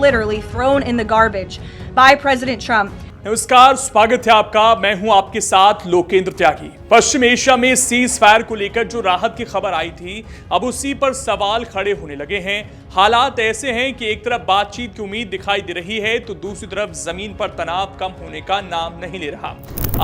literally thrown in the garbage by President Trump. नमस्कार, स्वागत है आपका। मैं हूं आपके साथ लोकेंद्र त्यागी। पश्चिम एशिया में सीज फायर को लेकर जो राहत की खबर आई थी, अब उसी पर सवाल खड़े होने लगे हैं। हालात ऐसे हैं कि एक तरफ बातचीत की उम्मीद दिखाई दे रही है तो दूसरी तरफ जमीन पर तनाव कम होने का नाम नहीं ले रहा।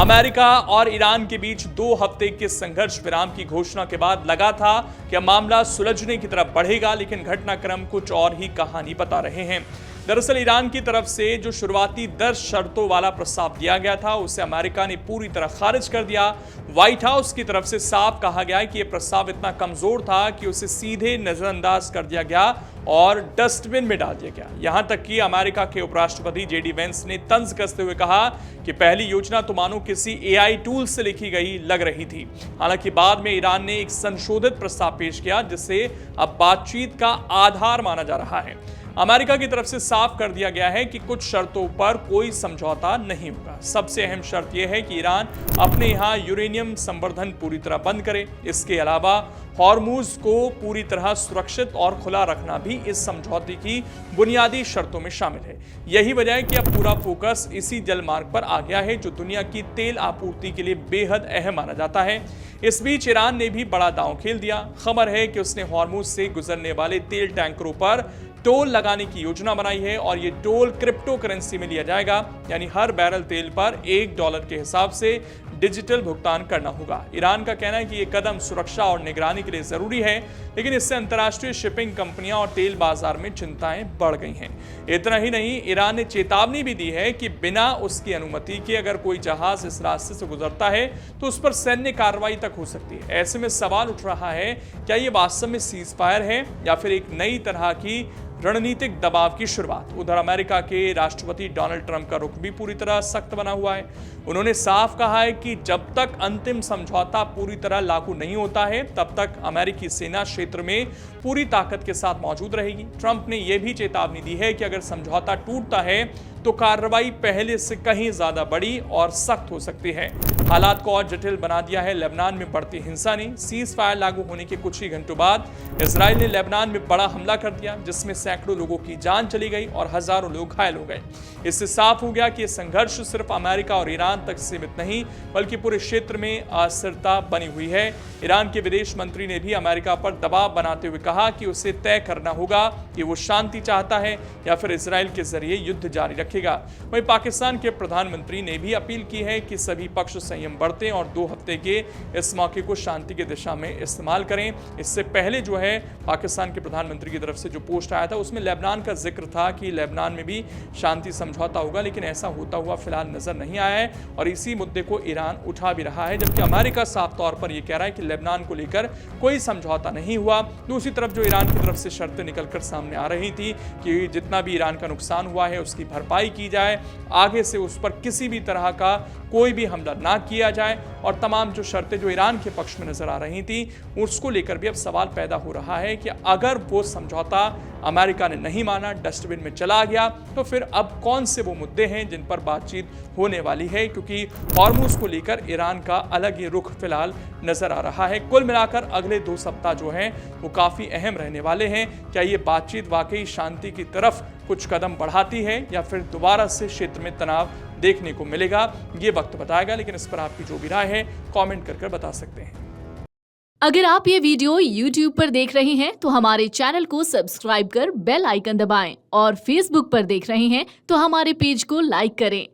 अमेरिका और ईरान के बीच 2 हफ्ते के संघर्ष विराम की घोषणा के बाद लगा था कि मामला सुलझने की तरफ बढ़ेगा, लेकिन घटनाक्रम कुछ और ही कहानी बता रहे हैं। दरअसल ईरान की तरफ से जो शुरुआती 10 शर्तों वाला प्रस्ताव दिया गया था, उसे अमेरिका ने पूरी तरह खारिज कर दिया। व्हाइट हाउस की तरफ से साफ कहा गया कि यह प्रस्ताव इतना कमजोर था कि उसे सीधे नजरअंदाज कर दिया गया और डस्टबिन में डाल दिया गया। यहां तक कि अमेरिका के उपराष्ट्रपति जेडी वेंस ने तंज कसते हुए कहा कि पहली योजना तो मानो किसी एआई टूल से लिखी गई लग रही थी। हालांकि बाद में ईरान ने एक संशोधित प्रस्ताव पेश किया, जिसे अब बातचीत का आधार माना जा रहा है। अमेरिका की तरफ से साफ कर दिया गया है कि कुछ शर्तों पर कोई समझौता नहीं होगा। सबसे अहम शर्त यह है कि ईरान अपने यहां यूरेनियम संवर्धन पूरी तरह बंद करे। इसके अलावा हॉर्मुज को पूरी तरह सुरक्षित और खुला रखना भी इस समझौते की बुनियादी शर्तों में शामिल है। यही वजह है कि अब पूरा फोकस इसी जलमार्ग पर आ गया है, जो दुनिया की तेल आपूर्ति के लिए बेहद अहम माना जाता है। इस बीच ईरान ने भी बड़ा दांव खेल दिया। खबर है कि उसने हॉर्मुज से गुजरने वाले तेल टैंकरों पर टोल लगाने की योजना बनाई है और ये टोल क्रिप्टो करेंसी में लिया जाएगा, यानी हर बैरल तेल पर $1 के हिसाब से डिजिटल भुगतान करना होगा। ईरान का कहना है कि यह कदम सुरक्षा और निगरानी के लिए जरूरी है, लेकिन इससे अंतर्राष्ट्रीय शिपिंग कंपनियां और तेल बाजार में चिंताएं बढ़ गई हैं। इतना ही नहीं, ईरान ने चेतावनी भी दी है कि बिना उसकी अनुमति के अगर कोई जहाज इस रास्ते से गुजरता है तो उस पर सैन्य कार्रवाई तक हो सकती है। ऐसे में सवाल उठ रहा है, क्या ये वास्तव में सीज फायर है या फिर एक नई तरह की रणनीतिक दबाव की शुरुआत। उधर अमेरिका के राष्ट्रपति डोनाल्ड ट्रंप का रुख भी पूरी तरह सख्त बना हुआ है। उन्होंने साफ कहा है कि जब तक अंतिम समझौता पूरी तरह लागू नहीं होता है, तब तक अमेरिकी सेना क्षेत्र में पूरी ताकत के साथ मौजूद रहेगी। ट्रंप ने यह भी चेतावनी दी है कि अगर समझौता टूटता है तो कार्रवाई पहले से कहीं ज्यादा बड़ी और सख्त हो सकती है। हालात को और जटिल बना दिया है लेबनान में बढ़ती हिंसा ने। सीज फायर लागू होने के कुछ ही घंटों बाद इजराइल ने लेबनान में बड़ा हमला कर दिया, जिसमें सैकड़ों लोगों की जान चली गई और हजारों लोग घायल हो गए। इससे साफ हो गया कि यह संघर्ष सिर्फ अमेरिका और ईरान तक सीमित नहीं, बल्कि पूरे क्षेत्र में अस्थिरता बनी हुई है। ईरान के विदेश मंत्री ने भी अमेरिका पर दबाव बनाते हुए कहा कि उसे तय करना होगा कि वो शांति चाहता है या फिर इजराइल के जरिए युद्ध जारी रखेगा। वहीं पाकिस्तान के प्रधानमंत्री ने भी अपील की है कि सभी पक्ष संयम बरतें और 2 हफ्ते के इस मौके को शांति की दिशा में इस्तेमाल करें। इससे पहले जो है पाकिस्तान के प्रधानमंत्री की तरफ से जो पोस्ट आया था, उसमें लेबनान का जिक्र था कि लेबनान में भी शांति समझौता होगा, लेकिन ऐसा होता हुआ फिलहाल नजर नहीं आया है और इसी मुद्दे को ईरान उठा भी रहा है, जबकि अमेरिका साफ तौर पर यह कह रहा है कि लेबनान को लेकर कोई समझौता नहीं हुआ। दूसरी तरफ जो ईरान की तरफ से शर्तें निकलकर सामने आ रही थी कि जितना भी ईरान का नुकसान हुआ है उसकी भरपाई की जाए, आगे से उस पर किसी भी तरह का कोई भी हमला ना किया जाए, और तमाम जो शर्तें जो ईरान के पक्ष में नजर आ रही थी उसको लेकर भी अब सवाल पैदा हो रहा है कि अगर वो समझौता अमेरिका ने नहीं माना, डस्टबिन में चला गया, तो फिर अब कौन से वो मुद्दे हैं जिन पर बातचीत होने वाली है, क्योंकि हॉर्मुज को लेकर ईरान का अलग ही रुख फिलहाल नजर आ रहा है। कुल मिलाकर अगले 2 सप्ताह जो हैं वो काफी अहम रहने वाले हैं। क्या ये बातचीत वाकई शांति की तरफ कुछ कदम बढ़ाती है या फिर दोबारा से क्षेत्र में तनाव देखने को मिलेगा, ये वक्त बताएगा। लेकिन इस पर आपकी जो भी राय है कमेंट कर बता सकते हैं। अगर आप ये वीडियो YouTube पर देख रहे हैं तो हमारे चैनल को सब्सक्राइब कर बेल आइकन दबाएं, और Facebook पर देख रहे हैं तो हमारे पेज को लाइक करें।